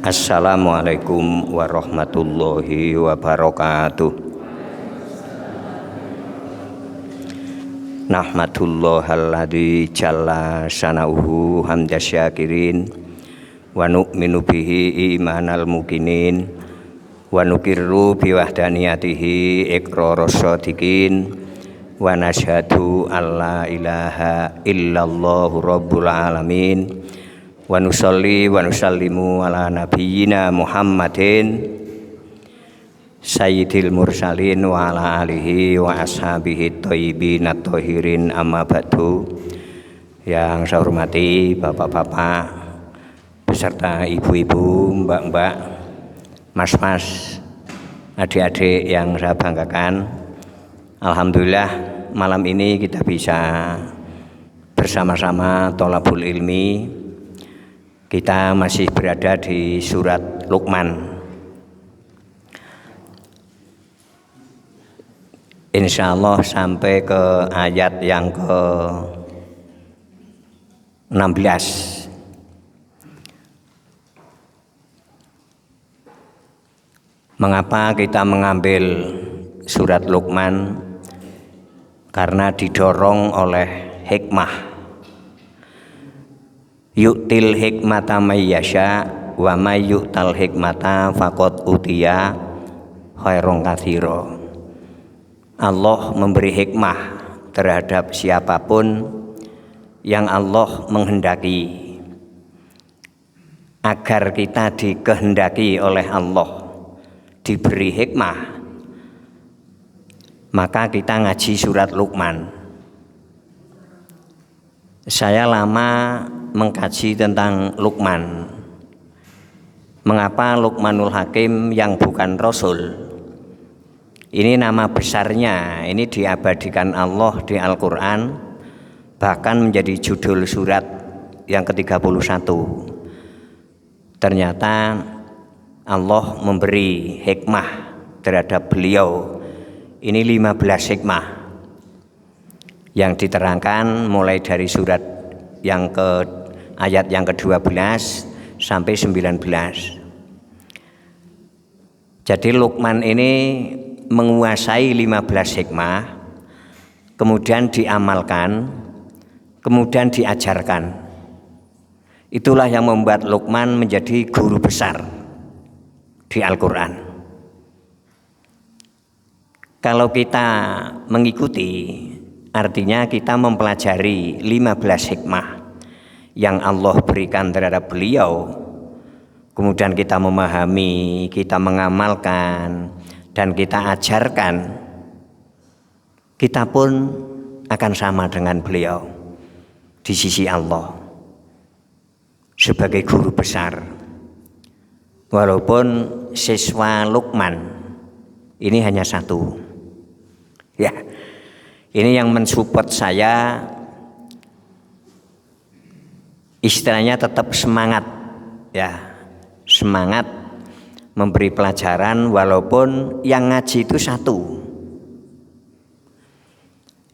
Assalamualaikum warahmatullahi wabarakatuh. Nahmadullohal jalla sanauhu hamda syakirin wa nu'minu bihi imanal mukinin wa nukirru biwahdaniyatihi iqraras shadiqin wa nashhadu alla ilaha illallah rabbul alamin wa nusalli wa nusallimu ala nabiyyina Muhammadin sayyidil mursalin wa ala alihi wa ashabihi thayyibin at-thahirin amma ba'du. Yang saya hormati bapak-bapak beserta ibu-ibu, mbak-mbak, mas-mas, adik-adik yang saya banggakan. Alhamdulillah malam ini kita bisa bersama-sama tholabul ilmi. Kita masih berada di surat Luqman. Insya Allah sampai ke ayat yang ke-16. Mengapa kita mengambil surat Luqman? Karena didorong oleh hikmah. Yu'til hikmata may yasha wa may yu'tal hikmata faqad utiya khairon katsira. Allah memberi hikmah terhadap siapapun yang Allah menghendaki. Agar kita dikehendaki oleh Allah, diberi hikmah, maka kita ngaji surat Luqman. Saya lama mengkaji tentang Luqman. Mengapa Luqmanul Hakim yang bukan Rasul? Ini nama besarnya, ini diabadikan Allah di Al-Quran, bahkan menjadi judul surat yang ke-31. Ternyata Allah memberi hikmah terhadap beliau. Ini 15 hikmah yang diterangkan mulai dari surat yang ayat yang ke-12 sampai 19. Jadi Luqman ini menguasai 15 hikmah, kemudian diamalkan, kemudian diajarkan. Itulah yang membuat Luqman menjadi guru besar di Al-Quran. Kalau kita mengikuti, artinya kita mempelajari 15 hikmah yang Allah berikan terhadap beliau, kemudian kita memahami, kita mengamalkan, dan kita ajarkan, kita pun akan sama dengan beliau di sisi Allah sebagai guru besar. Walaupun siswa Luqman ini hanya satu, ya. Ini yang mensupport saya, istilahnya tetap semangat, ya, semangat memberi pelajaran walaupun yang ngaji itu satu.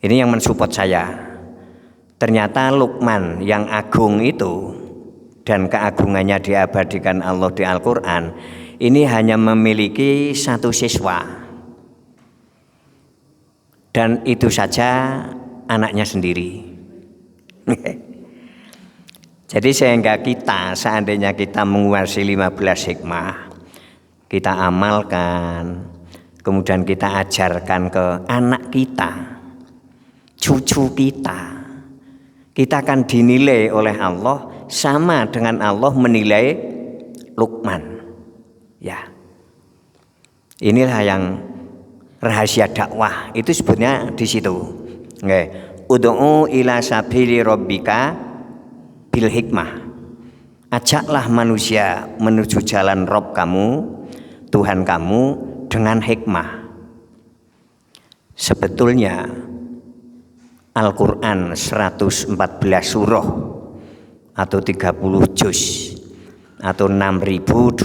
Ini yang mensupport saya. Ternyata Luqman yang agung itu dan keagungannya diabadikan Allah di Al-Quran, ini hanya memiliki satu siswa. Dan itu saja anaknya sendiri. Jadi sehingga kita, seandainya kita menguasai 15 hikmah, kita amalkan, kemudian kita ajarkan ke anak kita, cucu kita, kita akan dinilai oleh Allah sama dengan Allah menilai Luqman. Ya, inilah yang rahasia dakwah itu sebetulnya di situ. Ud'u ila sabili rabbika bil hikmah. Ajaklah manusia menuju jalan Rabb kamu, Tuhan kamu, dengan hikmah. Sebetulnya Al-Quran 114 surah atau 30 juz atau 6.229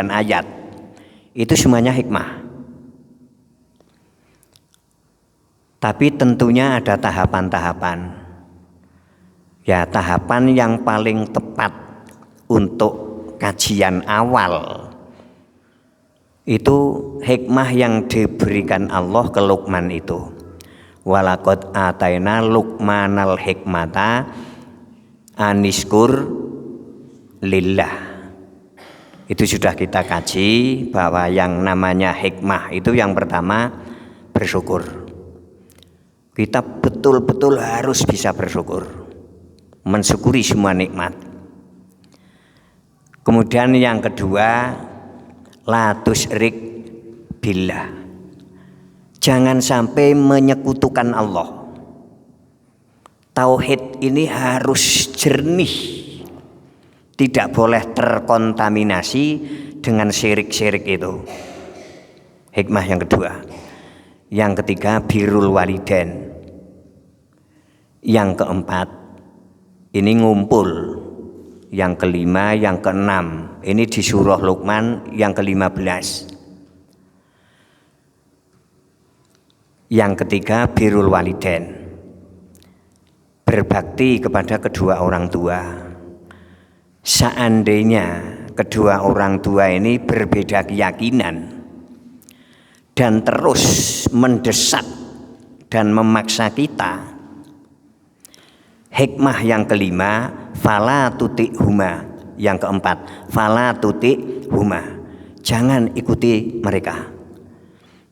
ayat itu semuanya hikmah. Tapi tentunya ada tahapan-tahapan. Ya, tahapan yang paling tepat untuk kajian awal, itu hikmah yang diberikan Allah ke Luqman itu. Walaqad ataina Luqmanal hikmata aniskur lillah. Itu sudah kita kaji bahwa yang namanya hikmah itu yang pertama bersyukur. Kita betul-betul harus bisa bersyukur, mensyukuri semua nikmat. Kemudian yang kedua, la tusyrik billah. Jangan sampai menyekutukan Allah. Tauhid ini harus jernih, tidak boleh terkontaminasi dengan syirik-syirik itu. Hikmah yang kedua. Yang ketiga, birrul walidain. Yang keempat, ini ngumpul. Yang kelima, yang keenam, ini di surah Luqman yang ke-15. Yang ketiga, birrul walidain, berbakti kepada kedua orang tua. Seandainya kedua orang tua ini berbeda keyakinan dan terus mendesak dan memaksa kita, hikmah yang kelima, fala tuti'huma. Yang keempat, fala tuti'huma, jangan ikuti mereka.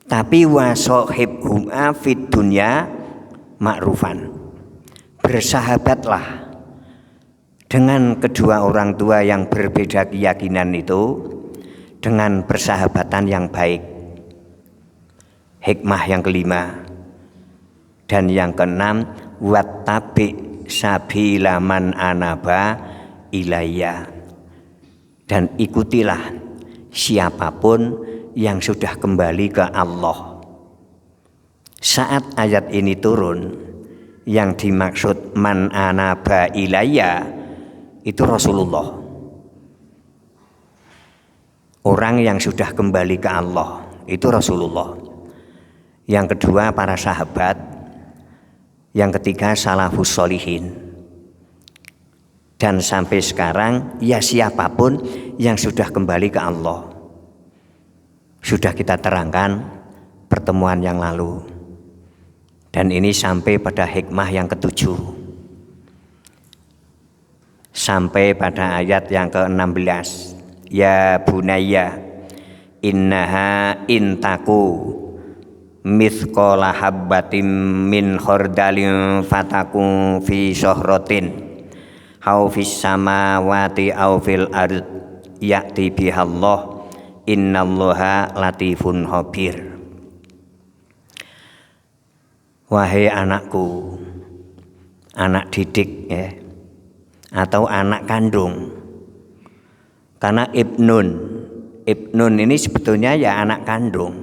Tapi wasohibhuma fid dunya ma'rufan, bersahabatlah dengan kedua orang tua yang berbeda keyakinan itu dengan persahabatan yang baik. Hikmah yang kelima. Dan yang keenam, wattabi sabila man anaba ilayya, dan ikutilah siapapun yang sudah kembali ke Allah. Saat ayat ini turun, yang dimaksud man anaba ilayya itu Rasulullah, orang yang sudah kembali ke Allah itu Rasulullah. Yang kedua para sahabat, yang ketiga salafus sholihin, dan sampai sekarang ya siapapun yang sudah kembali ke Allah. Sudah kita terangkan pertemuan yang lalu. Dan ini sampai pada hikmah yang ketujuh, sampai pada ayat yang ke-16. Ya bunayya innaha intaku mithqala habbatin min khardalin fataku fi syahratin aw fis samawati aw fil ard ya'ti bihallah innallaha latifun khabir. Wahai anakku, anak didik ya, atau anak kandung. Karena ibnun ini sebetulnya ya anak kandung.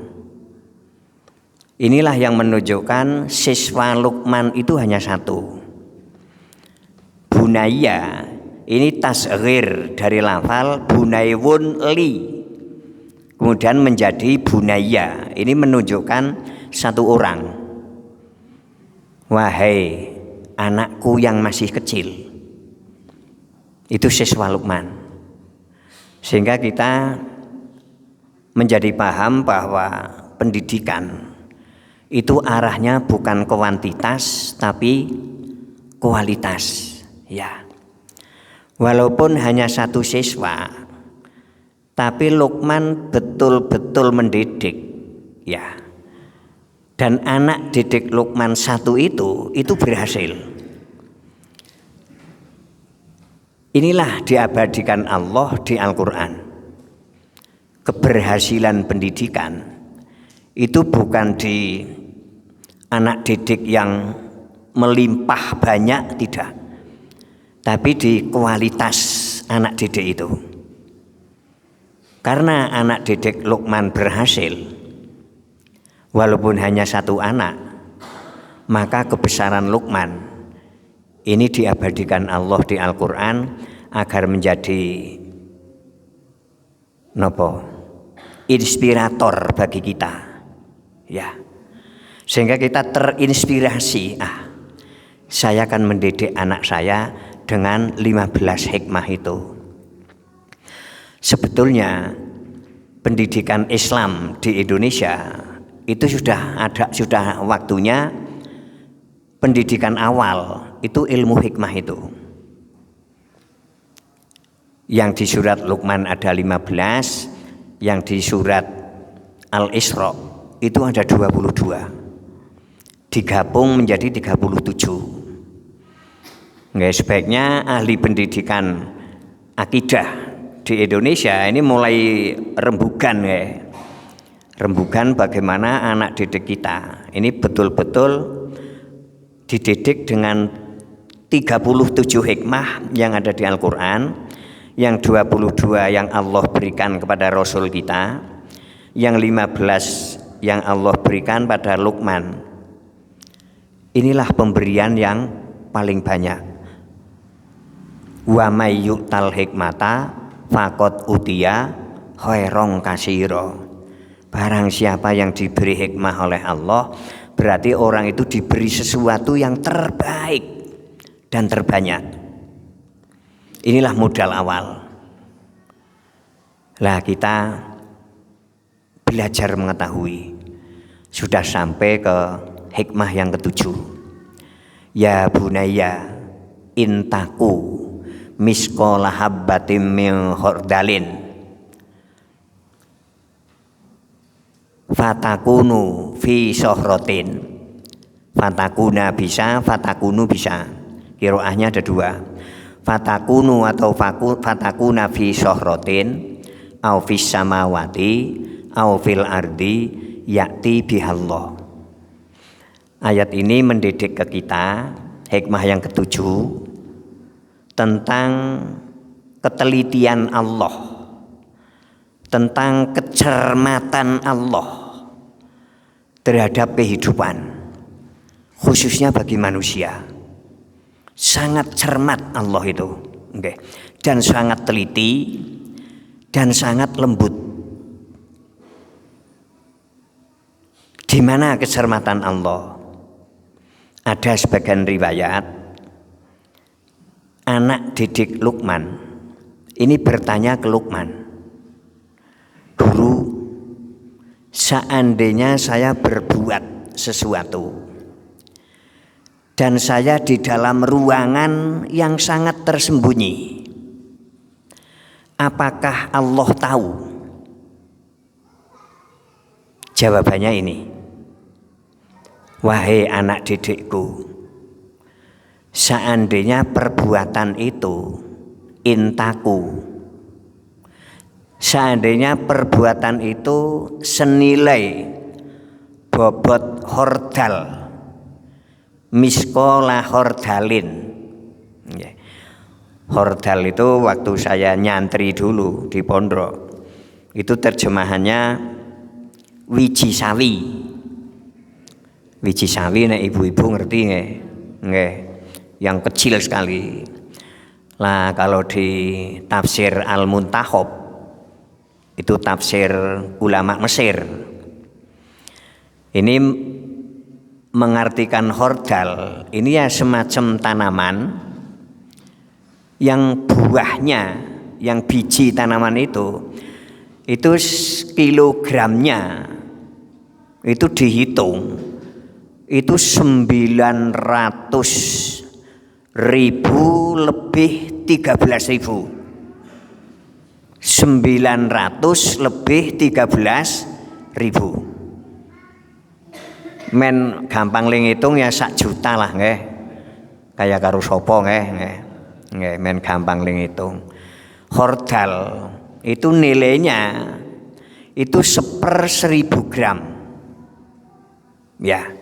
Inilah yang menunjukkan siswa Luqman itu hanya satu. Bunayya ini tasghir dari lafal bunaywun li, kemudian menjadi bunayya. Ini menunjukkan satu orang. Wahai anakku yang masih kecil. Itu siswa Luqman. Sehingga kita menjadi paham bahwa pendidikan itu arahnya bukan kuantitas tapi kualitas. Ya. Walaupun hanya satu siswa, tapi Luqman betul-betul mendidik. Ya. Dan anak didik Luqman satu itu berhasil. Inilah diabadikan Allah di Al-Quran. Keberhasilan pendidikan itu bukan di anak didik yang melimpah banyak, tidak, tapi di kualitas anak didik itu. Karena anak didik Luqman berhasil, walaupun hanya satu anak, maka kebesaran Luqman ini diabadikan Allah di Al-Quran agar menjadi inspirator bagi kita, ya, sehingga kita terinspirasi. Saya akan mendidik anak saya dengan 15 hikmah itu. Sebetulnya pendidikan Islam di Indonesia itu sudah waktunya pendidikan awal itu ilmu hikmah itu. Yang di surat Luqman ada 15, yang di surat Al-Isra itu ada 22. Digabung menjadi 37. Nggak, sebaiknya ahli pendidikan akidah di Indonesia ini mulai rembugan ya. Rembugan bagaimana anak didik kita ini betul-betul dididik dengan 37 hikmah yang ada di Al-Quran, yang 22 yang Allah berikan kepada Rasul kita, yang 15 yang Allah berikan pada Luqman. Inilah pemberian yang paling banyak. Wa may yu'tal hikmata faqad utiya khairon katsira. Barang siapa yang diberi hikmah oleh Allah, berarti orang itu diberi sesuatu yang terbaik dan terbanyak. Inilah modal awal. Lah kita belajar mengetahui, sudah sampai ke hikmah yang ketujuh. Ya bunayya intaku misqala habbatin min khardalin fatakunu fi sohrotin. Fatakuna bisa, fatakunu bisa. Qiraahnya ada dua. Fatakunu atau fatakuna fi sohrotin au fis samawati au fil ardi ya'ti bihallah. Ayat ini mendidik ke kita hikmah yang ketujuh tentang ketelitian Allah, tentang kecermatan Allah terhadap kehidupan, khususnya bagi manusia. Sangat cermat Allah itu, okay. Dan sangat teliti dan sangat lembut. Di mana kecermatan Allah? Ada sebagian riwayat anak didik Luqman ini bertanya ke Luqman, "Guru, seandainya saya berbuat sesuatu dan saya di dalam ruangan yang sangat tersembunyi, apakah Allah tahu?" Jawabannya ini, "Wahai anak didikku, seandainya perbuatan itu intaku, seandainya perbuatan itu senilai bobot hordal, miskola hordalin." Hordal itu waktu saya nyantri dulu di pondok, itu terjemahannya wiji sawi. Wiji sawi, nek ibu-ibu ngerti nggih, yang kecil sekali. Lah kalau di tafsir Al-Muntakhab, itu tafsir ulama Mesir, ini mengartikan hordal ini ya semacam tanaman yang buahnya, yang biji tanaman itu kilogramnya itu dihitung itu 900.000 lebih 13.000. 900 lebih 13.000. Men gampang ngitung ya 1 juta lah nggih. Kayak karo sapa nggih. Nggih, men gampang ngitung. Hordal itu nilainya itu 1/1000 gram. Ya.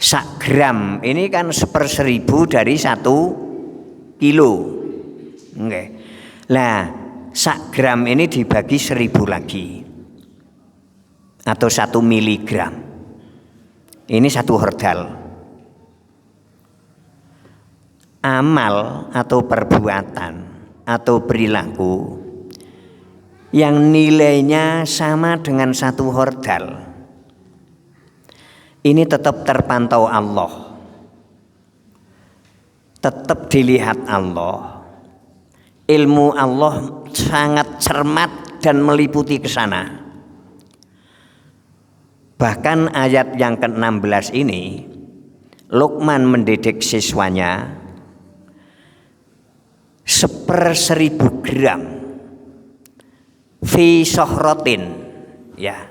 1 gram ini kan 1/1000 dari 1 kilo. Nggih. Lah, 1 gram ini dibagi 1000 lagi. Atau 1 miligram. Ini 1 hordal. Amal atau perbuatan atau perilaku yang nilainya sama dengan 1 hordal, ini tetap terpantau Allah, tetap dilihat Allah. Ilmu Allah sangat cermat dan meliputi ke sana. Bahkan ayat yang ke-16 ini, Luqman mendidik siswanya 1/1000 gram fi sohrotin, ya,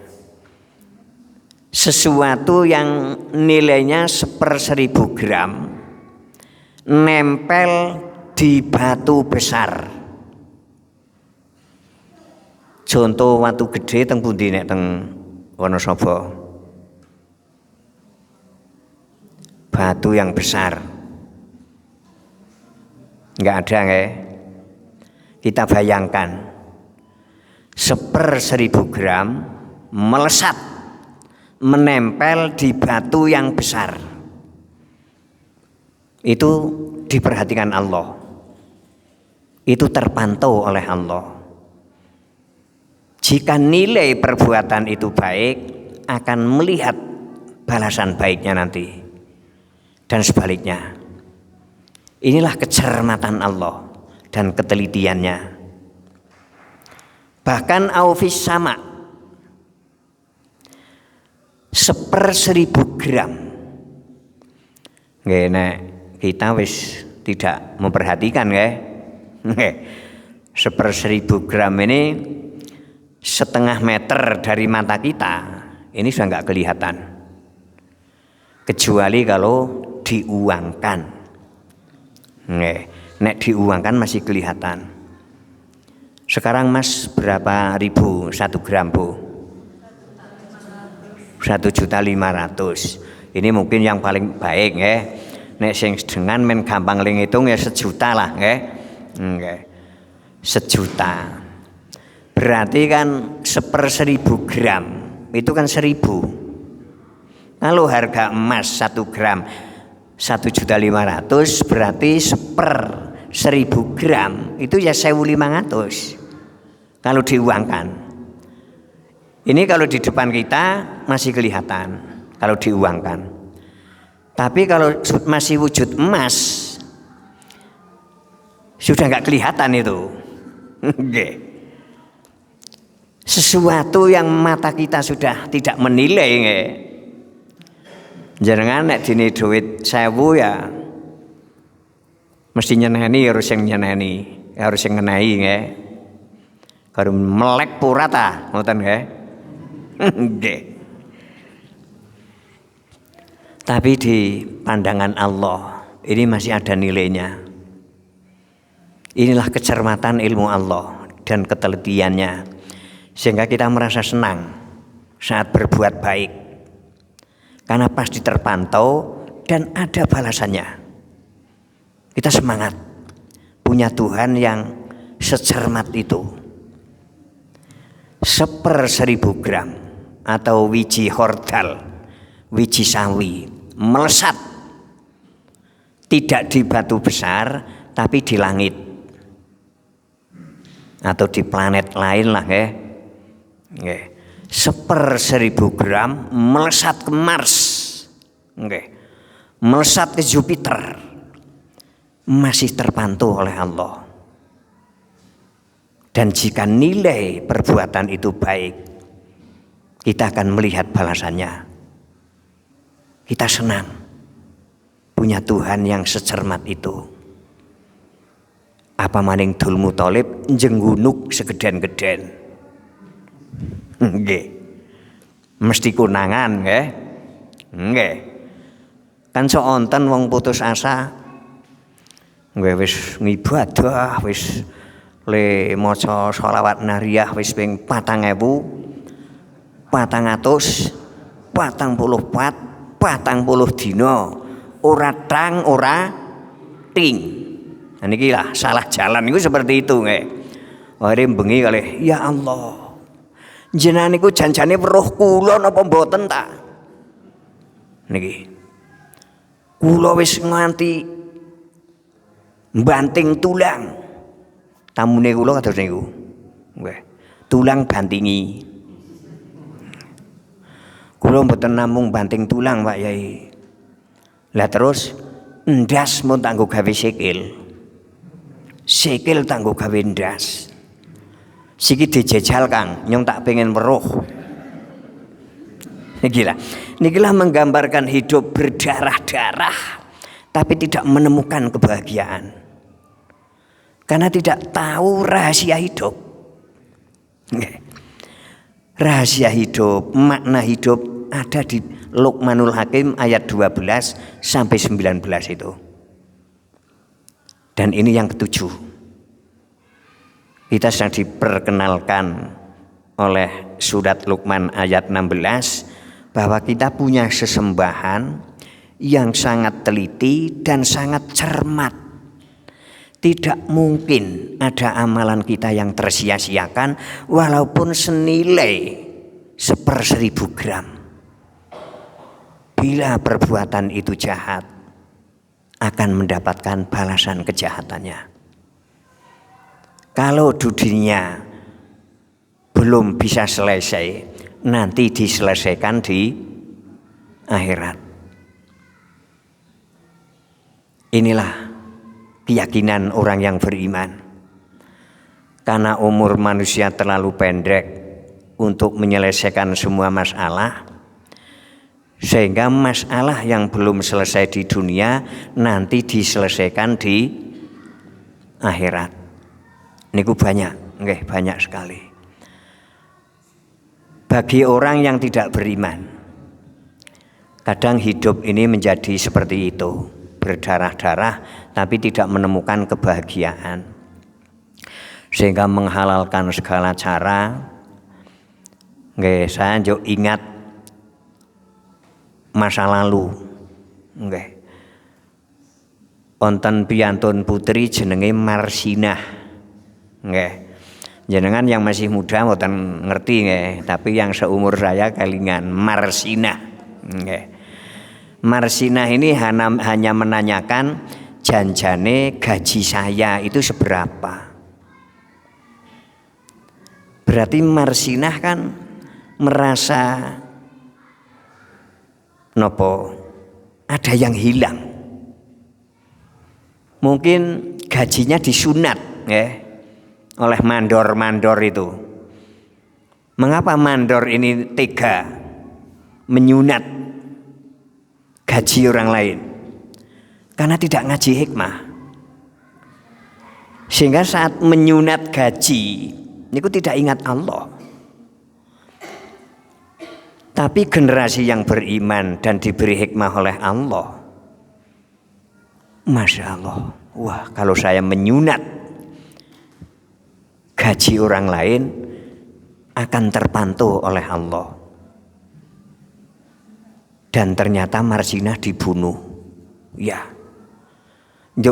sesuatu yang nilainya 1/1000 gram nempel di batu besar. Contoh watu gede teng pundi nek teng Wonosobo? Batu yang besar nggak ada, nggak? Kita bayangkan 1/1000 gram melesat menempel di batu yang besar. Itu diperhatikan Allah, itu terpantau oleh Allah. Jika nilai perbuatan itu baik, akan melihat balasan baiknya nanti. Dan sebaliknya, inilah kecermatan Allah dan ketelitiannya. Bahkan aufis sama 1/1000 gram. Nggih, nek kita wis tidak memperhatikan, nggih. 1/1000 gram ini setengah meter dari mata kita, ini sudah nggak kelihatan. Kecuali kalau diuangkan. Nek diuangkan masih kelihatan. Sekarang Mas berapa ribu 1 gram, Bu? 1.500.000. Ini mungkin yang paling baik, nggih. Nek sing dengan men gampang ngitung ya 1 juta lah, nggih. Nggih. 1 juta. Berarti kan 1/1000 gram itu kan 1.000. Kalau harga emas 1 gram 1.500.000, berarti 1/1000 gram itu ya 1.500 kalau diuangkan. Ini kalau di depan kita masih kelihatan kalau diuangkan. Tapi kalau masih wujud emas sudah nggak kelihatan itu. Sesuatu yang mata kita sudah tidak menilai, nggih. Jenengan nek dini duit 1000 ya mesti nyeneni, harus yang nyeneni, harus yang ngenai, nggih. Kalau melek pura ta, ngoten nggih. Nggih. Tapi di pandangan Allah ini masih ada nilainya. Inilah kecermatan ilmu Allah dan ketelitiannya, sehingga kita merasa senang saat berbuat baik. Karena pasti terpantau dan ada balasannya. Kita semangat punya Tuhan yang secermat itu. 1/1000 gram atau wiji hordal, wiji sawi, melesat tidak di batu besar tapi di langit atau di planet lain lah, nggih. 1/1000 gram melesat ke Mars, melesat ke Jupiter, masih terpantau oleh Allah. Dan jika nilai perbuatan itu baik, kita akan melihat balasannya. Kita senang punya Tuhan yang secermat itu. Apa maning Dul Muthalib jenggunuk segeden-geden. Nggih. Mesti kunangan, nggih. Nggih. Kan sok onten wong putus asa. Nggih wis ngibadah, wis le maca sholawat nariyah wis ping 4.444 dina ora tang ora ting. Nah niki lah salah jalan niku seperti itu, nggih. Ore bengi kalih ya Allah. Jenengan niku janjane weruh kula napa mboten ta? Niki. Kula wis nganti banting tulang. Tamune kula kados niku. Nggih. Tulang bantingi. Kula mboten namung banting tulang, Pak Yai. Lah terus ndas mun tanggo gawe sikil. Sikil tanggo gawe ndas. Siki dijejal Kang, nyong tak pengen weruh. Nikilah menggambarkan hidup berdarah-darah tapi tidak menemukan kebahagiaan. Karena tidak tahu rahasia hidup. Rahasia hidup, makna hidup ada di Luqmanul Hakim ayat 12 sampai 19 itu. Dan ini yang ketujuh. Kita sedang diperkenalkan oleh surat Luqman ayat 16 bahwa kita punya sesembahan yang sangat teliti dan sangat cermat. Tidak mungkin ada amalan kita yang tersia-siakan walaupun senilai 1/1000 gram. Bila perbuatan itu jahat, akan mendapatkan balasan kejahatannya. Kalau dunia belum bisa selesai, nanti diselesaikan di akhirat. Inilah keyakinan orang yang beriman. Karena umur manusia terlalu pendek untuk menyelesaikan semua masalah, sehingga masalah yang belum selesai di dunia nanti diselesaikan di akhirat. Niku banyak, banyak sekali. Bagi orang yang tidak beriman, kadang hidup ini menjadi seperti itu, berdarah-darah tapi tidak menemukan kebahagiaan, sehingga menghalalkan segala cara. Saya juga ingat masa lalu. Wonten piyantun putri jenenge Marsinah. Jenengan yang masih muda mboten ngerti tapi yang seumur saya kelingan Marsinah. Marsinah ini hanya menanyakan janjane gaji saya itu seberapa. Berarti Marsinah kan merasa ada yang hilang. Mungkin gajinya disunat oleh mandor-mandor itu. Mengapa mandor ini tega menyunat gaji orang lain? Karena tidak ngaji hikmah. Sehingga saat menyunat gaji niku tidak ingat Allah. Tapi generasi yang beriman dan diberi hikmah oleh Allah, Masya Allah, wah kalau saya menyunat gaji orang lain akan terpantau oleh Allah. Dan ternyata Marsinah dibunuh. Ya,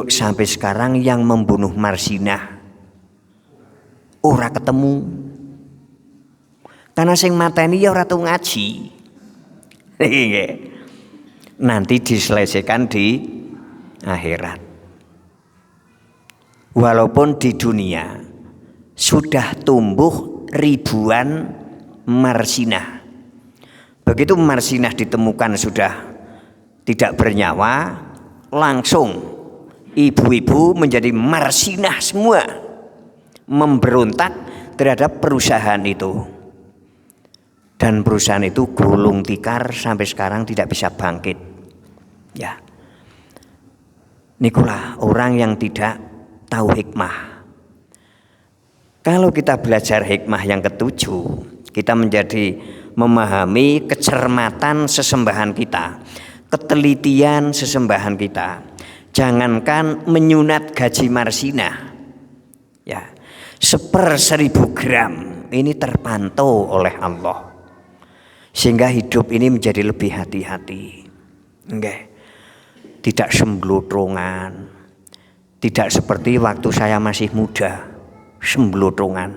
sampai sekarang yang membunuh Marsinah ora ketemu. Karena sing mateni ya ora tau ngaji. Nanti diselesaikan di akhirat. Walaupun di dunia sudah tumbuh ribuan Marsinah. Begitu Marsinah ditemukan sudah tidak bernyawa, langsung ibu-ibu menjadi Marsinah semua, memberontak terhadap perusahaan itu. Dan perusahaan itu gulung tikar sampai sekarang tidak bisa bangkit. Ya, nikulah orang yang tidak tahu hikmah. Kalau kita belajar hikmah yang ketujuh, kita menjadi memahami kecermatan sesembahan kita, ketelitian sesembahan kita. Jangankan menyunat gaji Marsinah, ya, 1/1000 gram ini terpantau oleh Allah. Sehingga hidup ini menjadi lebih hati-hati. Tidak semblutungan. Tidak seperti waktu saya masih muda, semblutungan.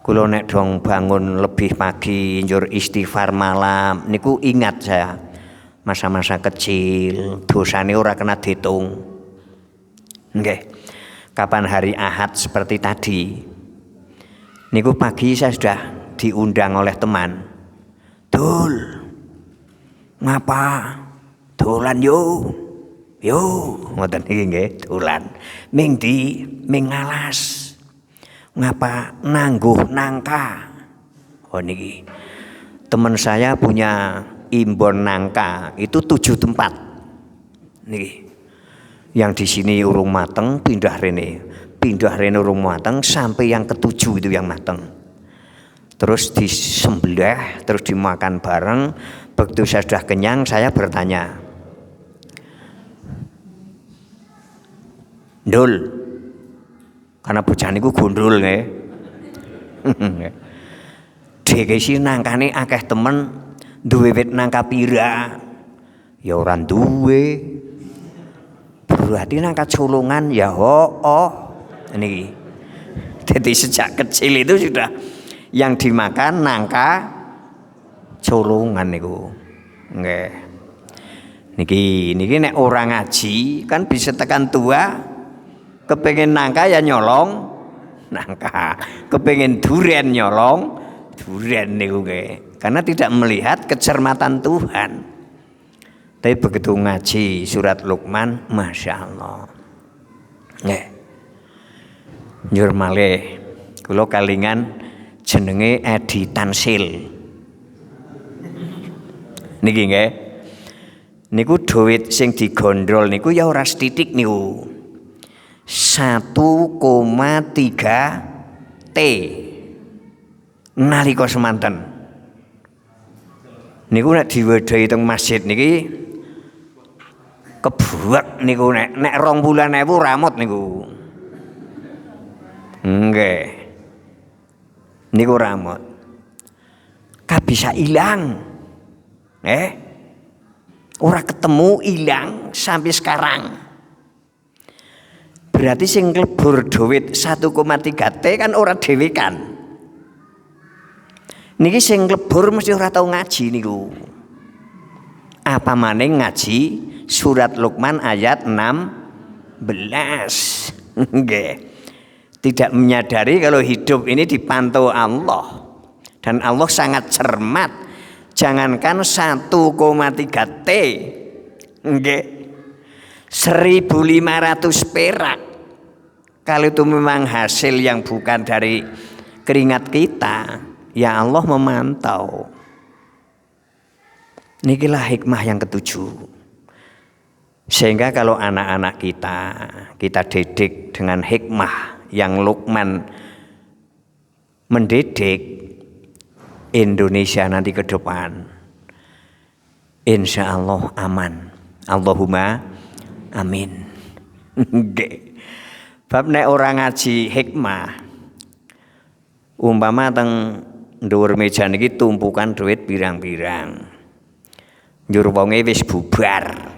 Kula nek dong bangun lebih pagi njur istighfar malam niku ingat saya masa-masa kecil, dosane ora kena ditung. Kapan hari Ahad seperti tadi, niku pagi saya sudah diundang oleh teman. Dul, ngapa? Dolan yo. Ngoten iki nggih, dolan. Ming di, ming ngalas. ngapa nangguh nangka. Oh niki teman saya punya imbon nangka itu 7 tempat niki. Yang di sini urung mateng pindah rene urung mateng sampai yang ke-7 itu yang mateng. Terus disembelih, terus dimakan bareng. Begitu saya sudah kenyang, saya bertanya, Ndul, karena bocah niku gondrol nggih. Dhek iki nangkane akeh temen, duwe wit nangka pira. Ya ora duwe. Berarti nangka colongan ya niki. Jadi sejak kecil itu sudah yang dimakan nangka colongan niku. Nggih. Niki nek ora ngaji kan bisa tekan tua kepengen nangka ya nyolong nangka, kepengen duren nyolong duren niku nggih. Karena tidak melihat kecermatan Tuhan. Tapi begitu ngaji surat Luqman, Masya Allah. Nggih. Njur malih kula kalingan jenenge Edi Tansil. Niki nggih. Niku duit sing digondrol niku ya ora sithik niku. 1,3 T nalika semanten. Niku nek diwedahi teng masjid niki kebuak niku nek 20.000 ramot niku. Nggih. Niku ramot. Kabisa ilang. Ora ketemu, ilang sampai sekarang. Berarti sing nglebur duit 1,3 T kan ora dhewekan. Niki sing nglebur mesti ora tau ngaji niku. Apa maning ngaji surat Luqman ayat 16. Nggih. Tidak menyadari kalau hidup ini dipantau Allah. Dan Allah sangat cermat. Jangankan 1,3 T. Nggih. 1.500 perak. Kalau itu memang hasil yang bukan dari keringat kita, ya Allah memantau. Inilah hikmah yang ke-7. Sehingga kalau anak-anak kita didik dengan hikmah yang Luqman mendidik Indonesia nanti ke depan, insya Allah aman. Allahumma amin. Bab nek orang ngaji hikmah, umpama teng dhuwur meja niki tumpukan duit pirang-pirang, njur wonge wis bubar,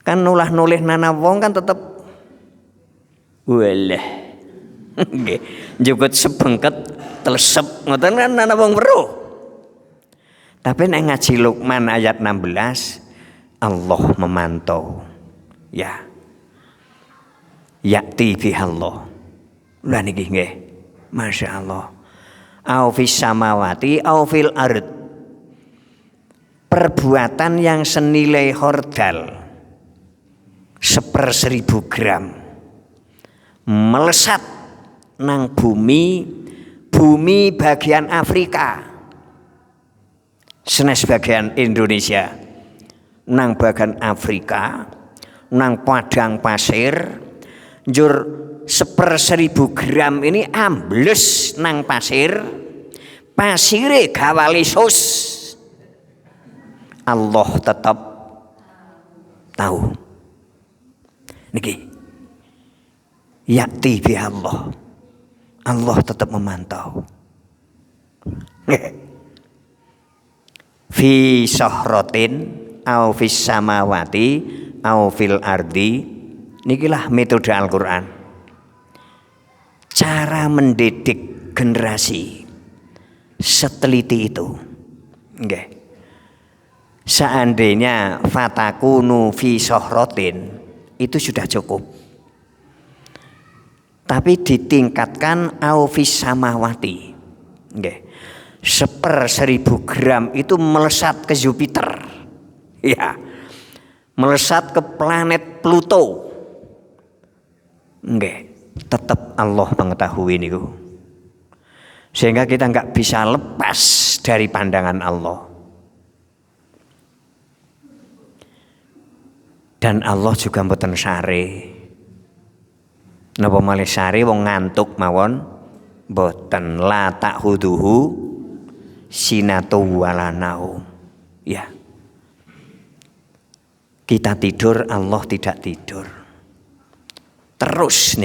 kan nulah-nulih nana wong kan tetep walah nggih njukut sebengket telesep ngoten kan nana wong weruh. Tapi nek ngaji Luqman ayat 16 Allah memantau. Ya. Yakti bihallah. Lah niki nggih. Masya Allah. Au fis samawati au fil ard. Perbuatan yang senilai hordal 1/1000 gram melesat nang bumi bagian Afrika, senes bagian Indonesia, nang bagian Afrika, nang padang pasir, njur 1/1000 gram ini ambles nang pasire gawalisus. Allah tetap tahu. Niki yakti bi Allah. Allah tetap memantau. Fi sahratin au fis samawati au fil ardi. Nikilah metode Al-Qur'an. Cara mendidik generasi seteliti itu. Nggih. Seandainya fatakunu fi sahratin itu sudah cukup. Tapi ditingkatkan au fis samawati. Nggih. 1/1000 gram itu melesat ke Jupiter. Ya. Melesat ke planet Pluto. Nggih. tetap Allah mengetahui niku. Sehingga kita nggak bisa lepas dari pandangan Allah. Dan Allah juga mboten sare. Napa malih sare wong ngantuk mawon mboten, la ta'khuduhu sinatu wala naum. Ya. Kita tidur, Allah tidak tidur. Terus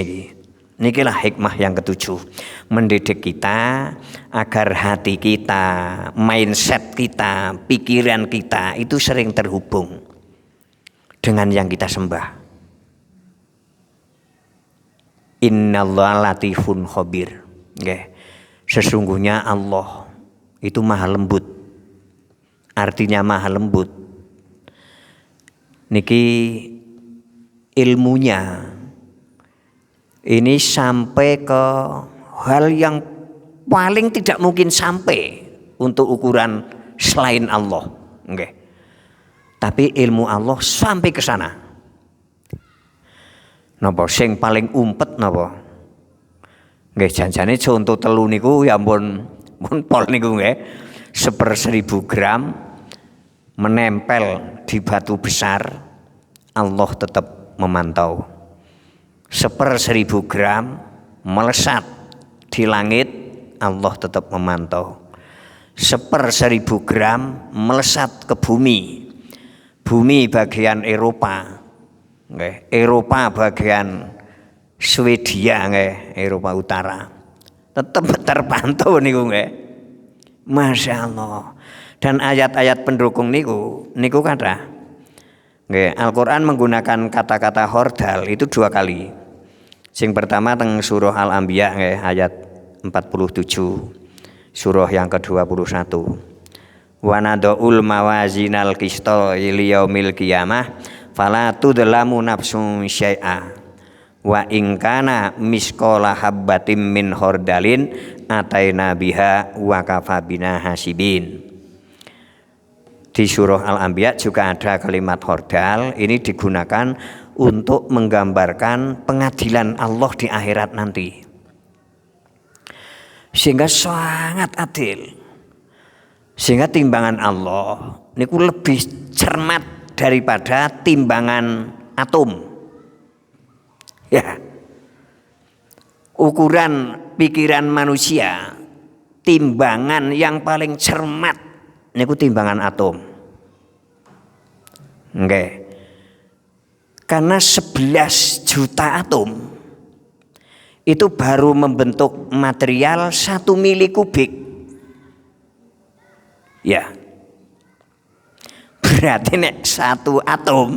nikilah hikmah yang ketujuh, mendidik kita agar hati kita, mindset kita, pikiran kita itu sering terhubung dengan yang kita sembah. Innallaha latifun khabir. Sesungguhnya Allah itu maha lembut. Artinya maha lembut. Niki ilmunya ini sampai ke hal yang paling tidak mungkin sampai untuk ukuran selain Allah. Tapi ilmu Allah sampai ke sana. Napa sing paling umpet napa? Janjane contoh telu niku ya ampun pol niku 1/1000 gram menempel di batu besar, Allah tetap memantau. 1/1000 gram melesat di langit, Allah tetap memantau. 1/1000 gram melesat ke bumi, bumi bagian Eropa, Eropa bagian Swedia, Eropa Utara, tetap terpantau niku Masya Allah. Dan ayat-ayat pendukung niku kata Al-Quran menggunakan kata-kata hordal itu 2 kali. Sing pertama teng surah Al-Anbiya ayat 47, surah yang ke-21. Wa nadul mawazinal qisto liyaumil qiyamah fala tudlamu nafsun syai'a wa in kana misqala habbatin min hordalin ataina biha wa kafa bina hasibin. Di surah Al-Anbiya juga ada kalimat hordal, ini digunakan untuk menggambarkan pengadilan Allah di akhirat nanti. Sehingga sangat adil. Sehingga timbangan Allah niku lebih cermat daripada timbangan atom. Ya. Ukuran pikiran manusia, timbangan yang paling cermat niku timbangan atom. Karena 11 juta atom itu baru membentuk material 1 mili kubik. Ya. Berarti nek 1 atom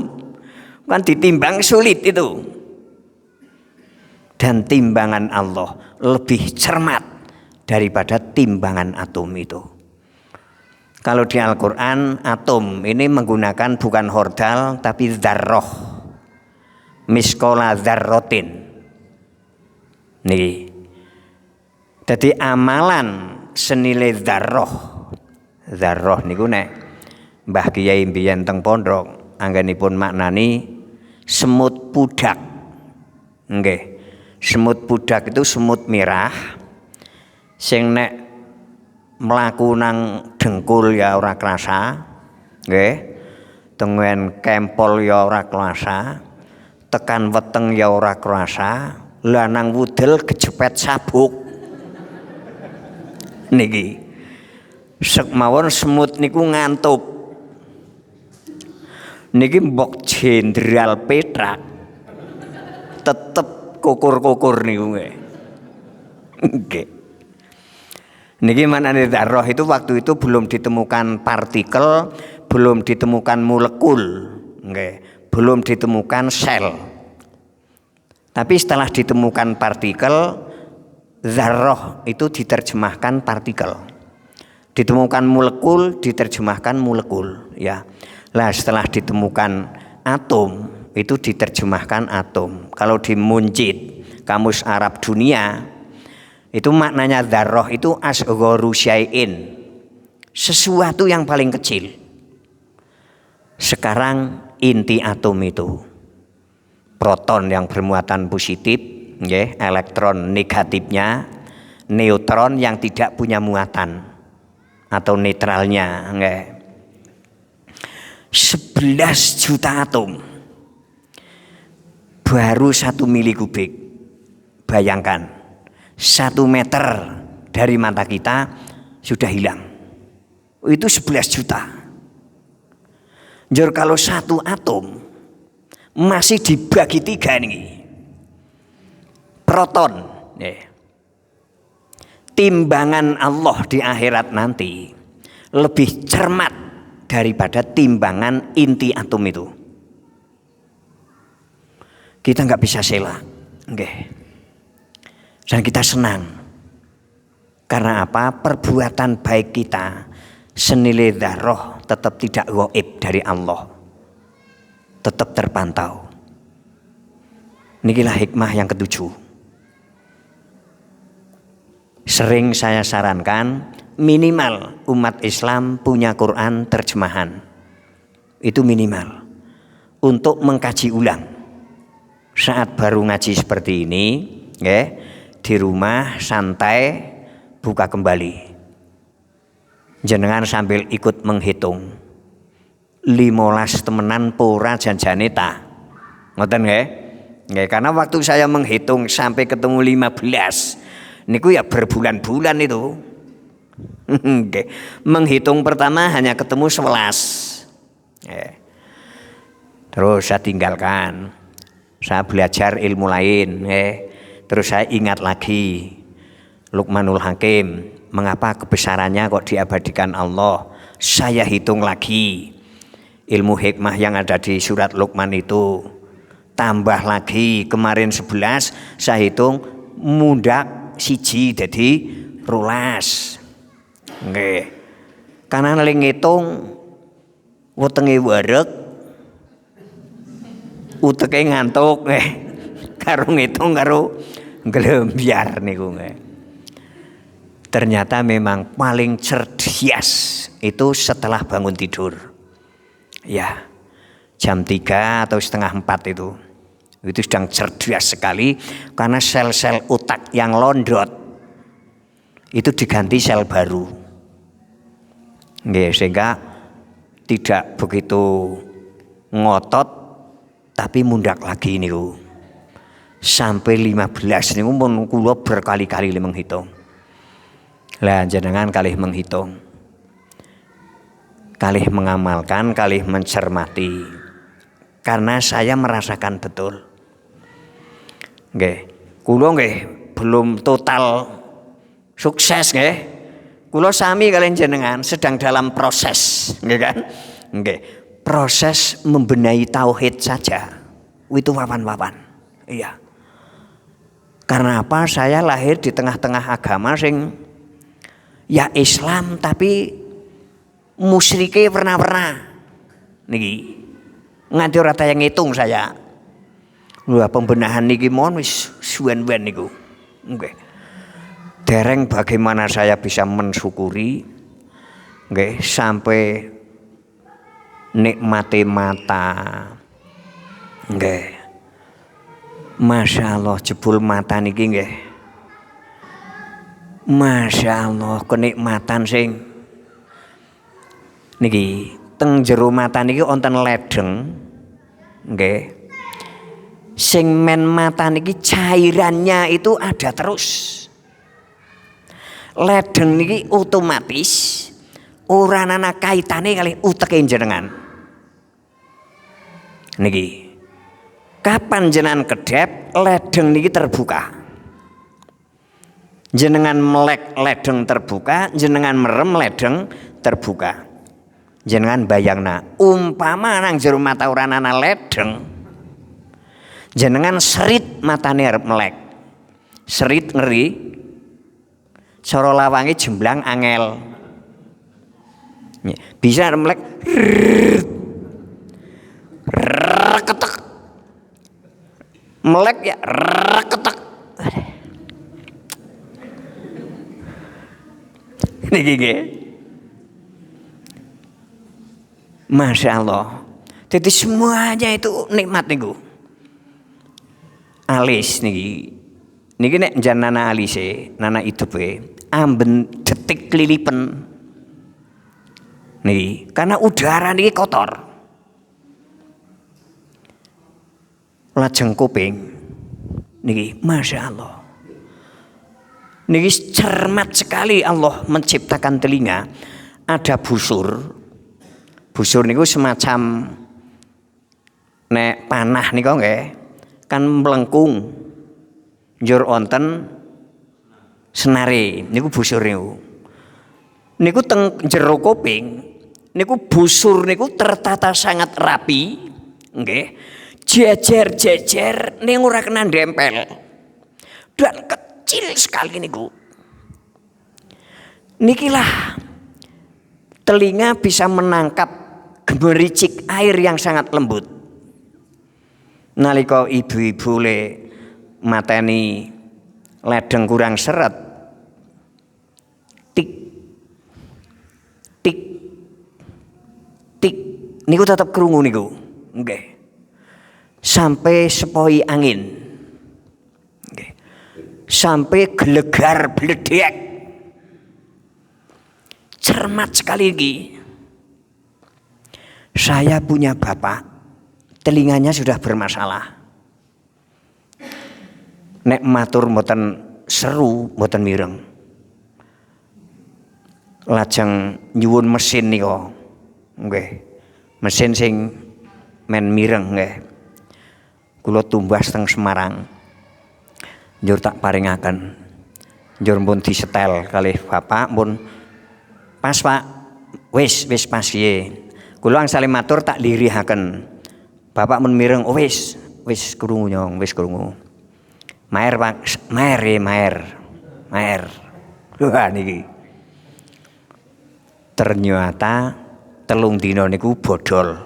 kan ditimbang sulit itu. Dan timbangan Allah lebih cermat daripada timbangan atom itu. Kalau di Al-Quran atom ini menggunakan bukan hordal tapi dzarrah, miskola dzarrotin. Nih, jadi amalan senilai dzarrah niku nek Mbah Kiai mbiyen teng pondok anggenipun maknani semut pudak. Semut pudak itu semut merah sing nek mlaku nang dengkul ya ora krasa, tengen kempol ya ora krasa, tekan weteng ya ora krasa, lah nang wudel kejepet sabuk. Niki sekmawon semut niku ngantuk. Niki mbok Jenderal Petrak tetep kukur-kukur niku nggih. Niki manane dzarrah itu waktu itu belum ditemukan partikel, belum ditemukan molekul, belum ditemukan sel. Tapi setelah ditemukan partikel, dzarrah itu diterjemahkan partikel. Ditemukan molekul, diterjemahkan molekul, ya. Lah setelah ditemukan atom, itu diterjemahkan atom. Kalau di Munjid, Kamus Arab Dunia, itu maknanya dzarrah itu asgharu syai'in, sesuatu yang paling kecil. Sekarang inti atom itu proton yang bermuatan positif, nggih, elektron negatifnya, neutron yang tidak punya muatan atau netralnya, nggih. 11 juta atom baru 1 milikubik. Bayangkan 1 meter dari mata kita sudah hilang, itu 11 juta. Jor kalau 1 atom masih dibagi 3 nih, proton, timbangan Allah di akhirat nanti lebih cermat daripada timbangan inti atom itu. Kita nggak bisa sela, dan kita senang. Karena apa? Perbuatan baik kita senilai dzarrah tetap tidak gaib dari Allah, tetap terpantau. Inilah hikmah yang ketujuh. Sering saya sarankan minimal umat Islam punya Quran terjemahan. Itu minimal untuk mengkaji ulang. Saat baru ngaji seperti ini, di rumah santai buka kembali. Jenengan sambil ikut menghitung 15 temenan pura janjane ta. Ngoten nggih? Nggih, karena waktu saya menghitung sampai ketemu 15 niku ya berbulan-bulan itu. Menghitung pertama hanya ketemu 11. Terus saya tinggalkan. Saya belajar ilmu lain, terus saya ingat lagi Luqmanul Hakim, mengapa kebesarannya kok diabadikan Allah. Saya hitung lagi ilmu hikmah yang ada di surat Luqman itu, tambah lagi kemarin 11, saya hitung mundak siji jadi rolas. Nggih. Karena ning ngitung wetenge wareg, uteke ngantuk, karo ngitung karo nglembyar niku. Ternyata memang paling cerdas itu setelah bangun tidur. Ya, jam 3 atau setengah 4 itu sedang cerdas sekali karena sel-sel otak yang londot itu diganti sel baru. Nggih, sehingga tidak begitu ngotot tapi mundak lagi niku. Sampai 15 niku pun kula berkali-kali menghitung. Lah jenengan kalih menghitung, kalih mengamalkan, kalih mencermati. Karena saya merasakan betul. Nggih, kula nggih belum total sukses nggih. Kula sami kalian jenengan sedang dalam proses, nggih kan? Nggih. Proses membenahi tauhid saja. Itu wawan-wawan. Iya. Karena apa? Saya lahir di tengah-tengah agama sing ya Islam tapi musyrike pernah niki. Nganti ora tayang ngitung saya. Wah, pembenahan niki mon wis suwen-wen niku. Nggih. Dereng bagaimana saya bisa mensyukuri nggih sampai nikmati mata. Nggih. Masya Allah jebul mata niki nggih. Masya Allah kenikmatan sing niki teng jero mata niki wonten ledeng nggih. Sing men mata niki cairannya itu ada terus. Ledeng niki otomatis ora ana kaitane kali uteke jenengan. Niki. Kapan jenengan kedep ledeng niki terbuka. Jenengan melek ledeng terbuka, jenengan merem ledeng terbuka. Jenengan bayangna umpama nang jero mata ora ana ledeng. Jenengan serit matane arep melek. Serit ngeri. Cara lawange jemblang angel. Bisa melek ketek. Melek ya ketek. Niki nggih. Masya Allah. Jadi semuanya itu nikmat niku. Alis niki Niki nek jan nana alise, nana idupe amben detik lilipen. Niki karena udara niki kotor. Lajeng kuping niki Masya Allah. Niki cermat sekali Allah menciptakan telinga. Ada busur. Busur niku semacam nek panah niku nggih kan melengkung. Njur wonten senare niku busur niku. Niku teng jero kuping niku busur niku tertata sangat rapi, nggih. Jejer-jejer ning ora kena nempel. Dan kecil sekali niku. Nikilah telinga bisa menangkap gemericik air yang sangat lembut. Nalika ibu-ibu le mateni ledeng kurang seret, tik tik tik niku tetep krungu niku, nggih. Sampai sepoi angin, nggih. Sampai gelegar bledek. Cermat sekali iki. Saya punya bapak, telinganya sudah bermasalah. Nek matur mboten seru, mboten mireng. Lajeng nyuwun mesin nika. Nggih. Mesin sing men mireng nggih. Kula tumbas teng Semarang. Njur tak paringaken. Njur pun disetel kalih bapak pun pas Pak. Wis pas piye. Kula angsale matur tak lirihaken. Bapak men mireng, oh wis krungu nyong, wis krungu. Maer Pak, maer. Wah niki. Ternyata 3 dina niku bodol.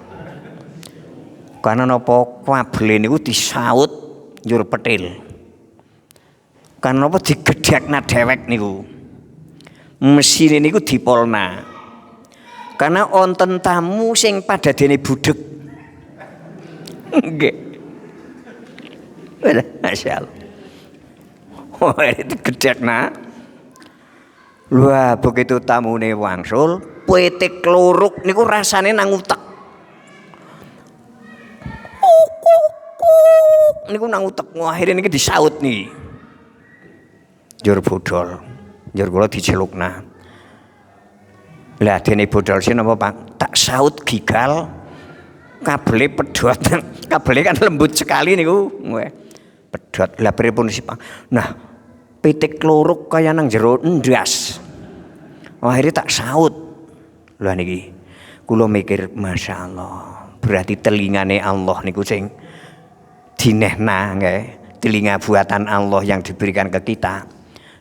Karena napa kabel niku disaut njur petil. Karena napa digedhekna dhewek niku. Mesin niku dipolna. Karena wonten tamu sing padadene budheg. Nggih. Masyaallah. Oh, itu gedhekna. Wah, begitu tamune wangsul, pitik kluruk niku rasane nang utek. Niku nang utek, akhirnya niki disaut nih. Njur bodol. Njur kula dicelukna. Lah dene bodol sing napa Pak? Tak saut gigal. Kabele pedhot. Kabele kan lembut sekali niku. Pedhot. Lah pripun sih Pak? Nah, pitik kluruk kaya nang jero ndas. Akhirnya tak saut. Lah niki kula mikir Masya Allah. Berarti telingane Allah niku sing dinehna nggih, telinga buatan Allah yang diberikan ke kita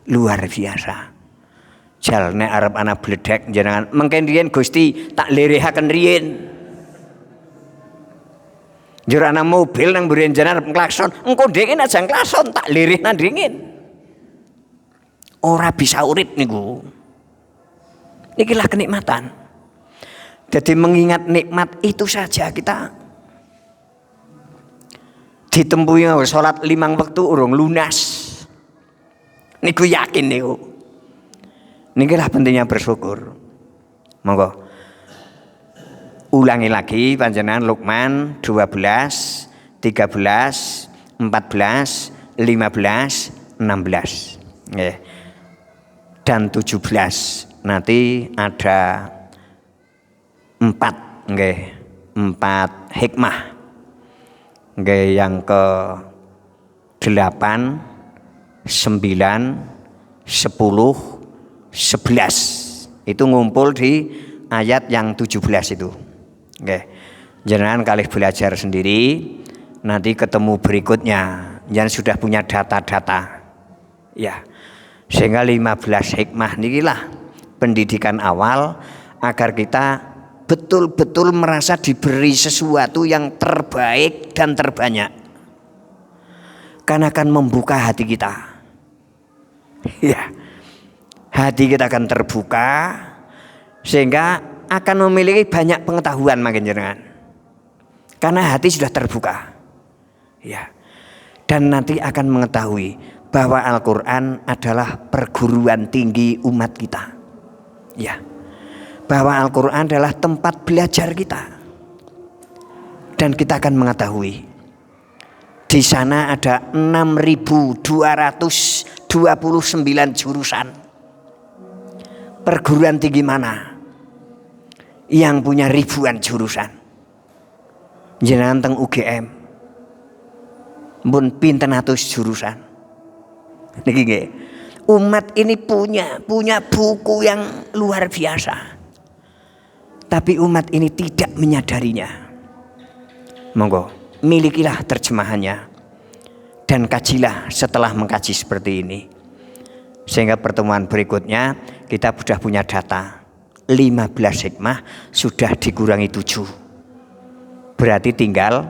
luar biasa. Jal nek arep ana bledek jenengan mengken riyen Gusti tak lirihaken riyen. Njur ana mobil nang mburian jenengan arep klakson, engko ndengin aja klakson tak lirihna ndengin. Ora bisa urip niku. Nikilah kenikmatan. Jadi mengingat nikmat itu saja kita ditempuhi salat 5 waktu urung lunas. Niku yakin niku. Nikilah pentingnya bersyukur. Monggo. Ulangi lagi panjenengan Luqman 12, 13, 14, 15, 16. Nggih. Dan 17. Nanti ada 4 nggih. 4 hikmah. Nggih yang ke 8, 9, 10, 11 itu ngumpul di ayat yang 17 itu. Nggih. Jenengan kalih belajar sendiri, nanti ketemu berikutnya yang sudah punya data-data. Ya. Sehingga 15 hikmah nikilah pendidikan awal agar kita betul-betul merasa diberi sesuatu yang terbaik dan terbanyak. Karena akan membuka hati kita. Ya. Hati kita akan terbuka sehingga akan memiliki banyak pengetahuan makin jenengan. Karena hati sudah terbuka. Ya. Dan nanti akan mengetahui bahwa Al-Quran adalah perguruan tinggi umat kita. Ya, bahwa Al-Quran adalah tempat belajar kita. Dan kita akan mengetahui di sana ada 6.229 jurusan. Perguruan tinggi mana yang punya ribuan jurusan? Jenengan teng UGM mun pinten atus jurusan. Niki nggih. Umat ini punya buku yang luar biasa. Tapi umat ini tidak menyadarinya. Monggo, milikilah terjemahannya dan kajilah setelah mengkaji seperti ini. Sehingga pertemuan berikutnya kita sudah punya data 15 hikmah sudah dikurangi 7. Berarti tinggal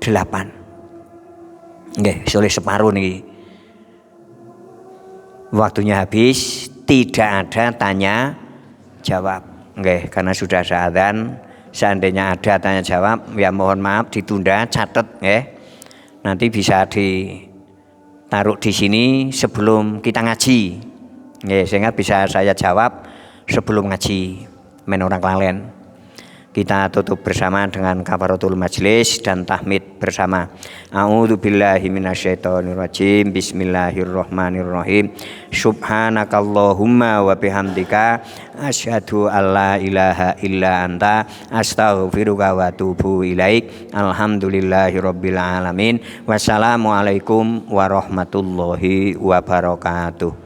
8. Nggih, soleh separuh nih. Waktunya habis, tidak ada tanya jawab. Nggih, karena sudah azan. Seandainya ada tanya jawab, ya mohon maaf ditunda, catat ya. Nanti bisa ditaruh di sini sebelum kita ngaji. Ya, sehingga bisa saya jawab sebelum ngaji. Men orang kelalen. Kita tutup bersama dengan kafaratul majlis dan tahmid bersama. A'udzubillahi minasyaitonirrajim. Bismillahirrahmanirrahim. Subhanakallahumma wa bihamdika asyhadu alla ilaha illa anta astaghfiruka wa atubu ilaik. Alhamdulillahirabbil alamin. Wassalamualaikum warahmatullahi wabarakatuh.